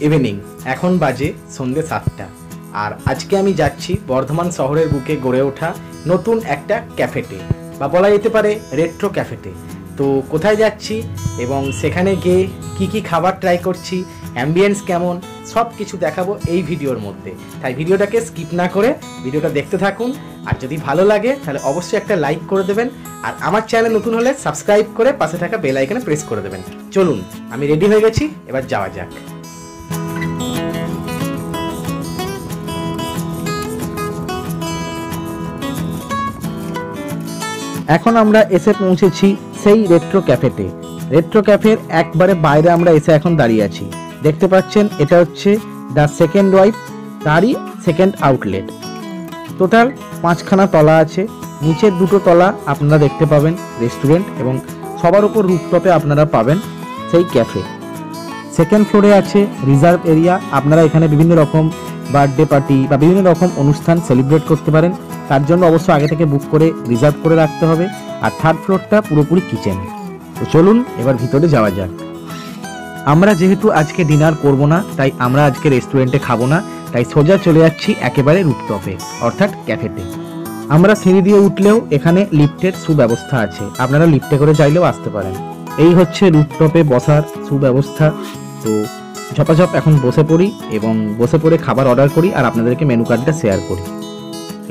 Evening, এখন বাজে সন্ধ্যে 7টা। আর আজকে আমি যাচ্ছি বর্ধমান শহরের বুকে গড়ে ওঠা নতুন একটা ক্যাফেতে, বা বলা যেতে পারে রেট্রো ক্যাফেতে। তো কোথায় যাচ্ছি এবং সেখানে গিয়ে কি খাবার ট্রাই করছি, অ্যাম্বিয়েন্স কেমন, সব কিছু দেখাবো এই ভিডিওর মধ্যে। তাই ভিডিওটাকে স্কিপ না করে ভিডিওটা দেখতে থাকুন। আর যদি ভালো লাগে তাহলে অবশ্যই একটা লাইক করে দেবেন, আর আমার চ্যানেল নতুন হলে সাবস্ক্রাইব করে পাশে থাকা বেল আইকনে প্রেস করে দেবেন। চলুন, আমি রেডি হয়ে গেছি, এবার যাওয়া যাক। এখন আমরা এসে পৌঁছেছি সেই রেট্রো ক্যাফেতে। রেট্রো ক্যাফের একবারে বাইরে আমরা এসে এখন দাঁড়িয়ে আছি। দেখতে পাচ্ছেন এটা হচ্ছে দ্য সেকেন্ড ওয়াইফ, তারই সেকেন্ড আউটলেট। টোটাল 5খানা তলা আছে, নিচের 2টো তলা আপনারা দেখতে পাবেন রেস্টুরেন্ট, এবং সবার উপর রুফটপে আপনারা পাবেন সেই ক্যাফে। সেকেন্ড ফ্লোরে আছে রিজার্ভ এরিয়া, আপনারা এখানে বিভিন্ন রকম বার্থডে পার্টি বা বিভিন্ন রকম অনুষ্ঠান সেলিব্রেট করতে পারেন। তার জন্য অবশ্যই আগে থেকে বুক করে রিজার্ভ করে রাখতে হবে। আর থার্ড ফ্লোরটা পুরোপুরি কিচেন। তো চলুন এবার ভিতরে যাওয়া যাক। আমরা যেহেতু আজকে ডিনার করব না, তাই আমরা আজকে রেস্টুরেন্টে খাবো না, তাই সোজা চলে যাচ্ছি একেবারে রুফটপে, অর্থাৎ ক্যাফেতে। আমরা সিঁড়ি দিয়ে উঠলেও এখানে লিফটের সুব্যবস্থা আছে, আপনারা লিফটে করে চাইলেও আসতে পারেন। এই হচ্ছে রুফটপে বসার সুব্যবস্থা। তো ঝপাঝপ এখন বসে পড়ি এবং বসে পড়ে খাবার অর্ডার করি, আর আপনাদেরকে মেনু কার্ডটা শেয়ার করি।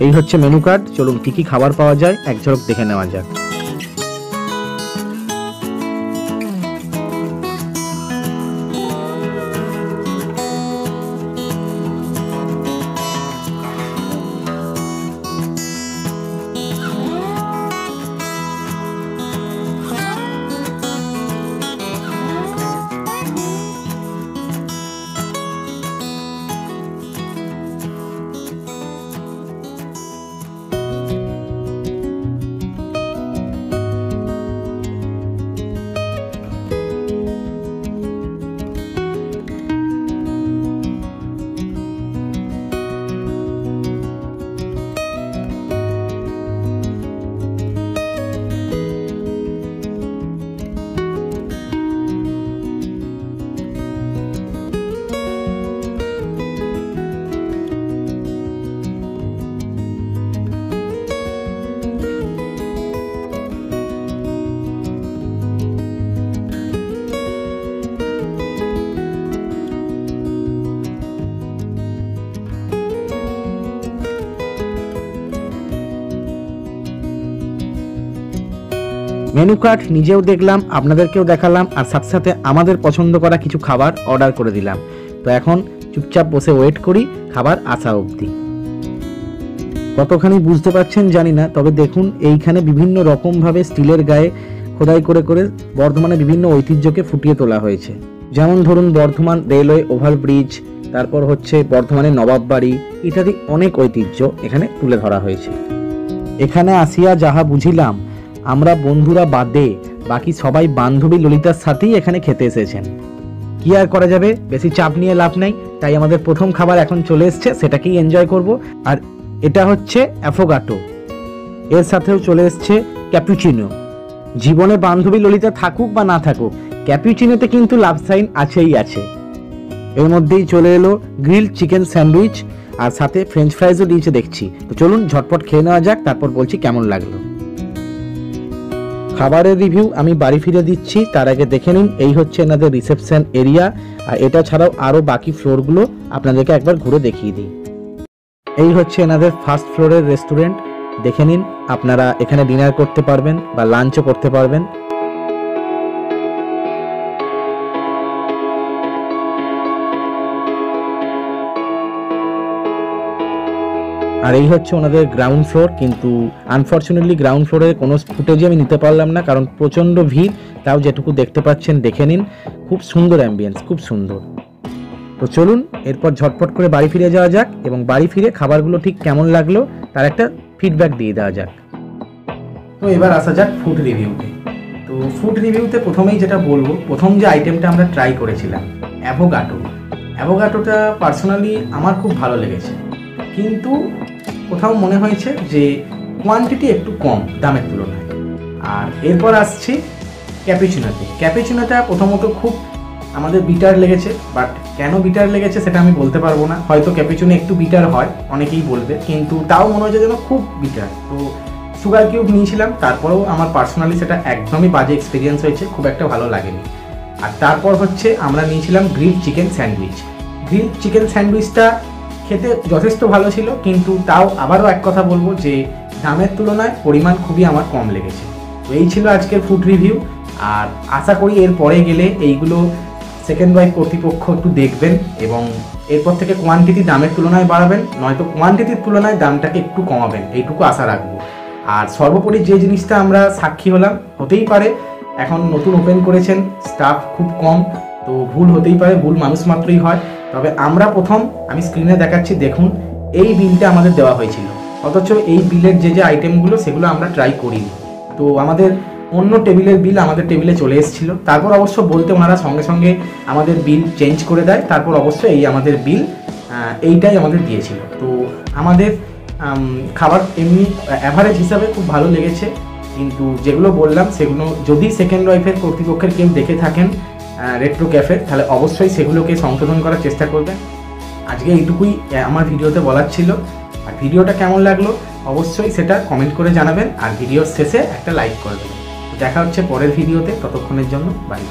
এই হচ্ছে মেনু কার্ড। চলুন কি খাবার পাওয়া যায় এক ঝলক দেখে নেওয়া যাক। মেনু কার্ড নিজেও দেখলাম, আপনাদেরকেও দেখালাম, আর সাথে সাথে আমাদের পছন্দ করা কিছু খাবার অর্ডার করে দিলাম। তো এখন চুপচাপ বসে ওয়েট করি খাবার আসা অবধি। কতখানি বুঝতে পারছেন জানি না, তবে দেখুন এইখানে বিভিন্ন রকমভাবে স্টিলের গায়ে খোদাই করে করে বর্ধমানে বিভিন্ন ঐতিহ্যকে ফুটিয়ে তোলা হয়েছে। যেমন ধরুন বর্ধমান রেলওয়ে ওভারব্রিজ, তারপর হচ্ছে বর্ধমানের নবাব বাড়ি ইত্যাদি অনেক ঐতিহ্য এখানে তুলে ধরা হয়েছে। এখানে আসিয়া যাহা বুঝিলাম, আমরা বন্ধুরা বাদে বাকি সবাই বান্ধবী ললিতার সাথেই এখানে খেতে এসেছেন। কি আর করা যাবে, বেশি চাপ নিয়ে লাভ নাই। তাই আমাদের প্রথম খাবার এখন চলে এসছে, সেটাকেই এনজয় করব। আর এটা হচ্ছে অ্যাফোগাটো, এর সাথেও চলে এসছে ক্যাপুচিনো। জীবনে বান্ধবী ললিতা থাকুক বা না থাকুক, ক্যাপুচিনোতে কিন্তু লাভ সাইন আছেই আছে। এর মধ্যেই চলে এলো গ্রিল চিকেন স্যান্ডউইচ, আর সাথে ফ্রেঞ্চ ফ্রাইজও দিয়েছে দেখছি। তো চলুন ঝটপট খেয়ে নেওয়া যাক, তারপর বলছি কেমন লাগলো। খাবারের রিভিউ আমি বাড়ি ফিরে দিচ্ছি, তার আগে দেখে নিন এই হচ্ছে এনাদের রিসেপশন এরিয়া। আর এটা ছাড়াও আরও বাকি ফ্লোরগুলো আপনাদেরকে একবার ঘুরে দেখিয়ে দিই। এই হচ্ছে এনাদের ফার্স্ট ফ্লোরের রেস্টুরেন্ট, দেখে নিন। আপনারা এখানে ডিনার করতে পারবেন বা লাঞ্চও করতে পারবেন। আর এই হচ্ছে ওনাদের গ্রাউন্ড ফ্লোর, কিন্তু আনফর্চুনেটলি গ্রাউন্ড ফ্লোরের কোনো ফুটেজই আমি নিতে পারলাম না, কারণ প্রচণ্ড ভিড়। তাও যেটুকু দেখতে পাচ্ছেন দেখে নিন, খুব সুন্দর অ্যাম্বিয়েন্স, খুব সুন্দর। তো চলুন এরপর ঝটপট করে বাড়ি ফিরে যাওয়া যাক, এবং বাড়ি ফিরে খাবারগুলো ঠিক কেমন লাগলো তার একটা ফিডব্যাক দিয়ে দেওয়া যাক। তো এবার আসা যাক ফুড রিভিউতে। তো ফুড রিভিউতে প্রথমেই যেটা বলবো, প্রথম যে আইটেমটা আমরা ট্রাই করেছিলাম অ্যাভোগাটোটা পার্সোনালি আমার খুব ভালো লেগেছে, কিন্তু কোথাও মনে হয়েছে যে কোয়ান্টিটি একটু কম দামের তুলনায়। আর এরপর আসছি ক্যাপুচিনোতে। ক্যাপুচিনোটা প্রথমত খুব আমাদের বিটার লেগেছে, বাট কেন বিটার লেগেছে সেটা আমি বলতে পারবো না, হয়তো ক্যাপুচিনো একটু বিটার হয় অনেকেই বলবে, কিন্তু তাও মনে হচ্ছে যেন খুব বিটার। তো সুগার কিউব নিয়েছিলাম, তারপরেও আমার পার্সোনালি সেটা একদমই বাজে এক্সপিরিয়েন্স হয়েছে, খুব একটা ভালো লাগেনি। আর তারপর হচ্ছে আমরা নিয়েছিলাম grill chicken sandwich. Grill chicken স্যান্ডউইচটা খেতে যথেষ্ট ভালো ছিল, কিন্তু তাও আবারও এক কথা বলবো যে দামের তুলনায় পরিমাণ খুবই আমার কম লেগেছে। তো এই ছিল আজকের ফুড রিভিউ। আর আশা করি এর পরে গেলে এইগুলো সেকেন্ড ওয়াইফ কর্তৃপক্ষ একটু দেখবেন এবং এরপর থেকে কোয়ান্টিটি দামের তুলনায় বাড়াবেন, নয়তো কোয়ান্টিটির তুলনায় দামটাকে একটু কমাবেন, এইটুকু আশা রাখবো। আর সর্বোপরি যে জিনিসটা আমরা সাক্ষী হলাম, হতেই পারে এখন নতুন ওপেন করেছেন, স্টাফ খুব কম, তো ভুল হতেই পারে, ভুল মানুষ মাত্রই হয়। তবে আমরা আমি স্ক্রিনে দেখাচ্ছি, দেখুন এই বিলটা আমাদের দেওয়া হয়েছিল, অথচ এই বিলের যে যে আইটেমগুলো সেগুলো আমরা ট্রাই করিনি। তো আমাদের অন্য টেবিলের বিল আমাদের টেবিলে চলে এসেছিলো, তারপর অবশ্য বলতে ওনারা সঙ্গে সঙ্গে আমাদের বিল চেঞ্জ করে দেয়, তারপর অবশ্য এই আমাদের বিল এইটাই আমাদের দিয়েছিল। তো আমাদের খাবার এমনি অ্যাভারেজ হিসাবে খুব ভালো লেগেছে, কিন্তু যেগুলো বললাম সেগুলো যদি সেকেন্ড ওয়াইফের কর্তৃপক্ষের কেউ দেখে থাকেন রেট্রো ক্যাফে, তাহলে অবশ্যই সেগুলোকে সংশোধন করার চেষ্টা করবেন। আজকে এইটুকুই আমার ভিডিওতে বলার ছিল। আর ভিডিওটা কেমন লাগলো অবশ্যই সেটা কমেন্ট করে জানাবেন, আর ভিডিওর শেষে একটা লাইক করে দেবেন। দেখা হচ্ছে পরের ভিডিওতে, ততক্ষণের জন্য বাই।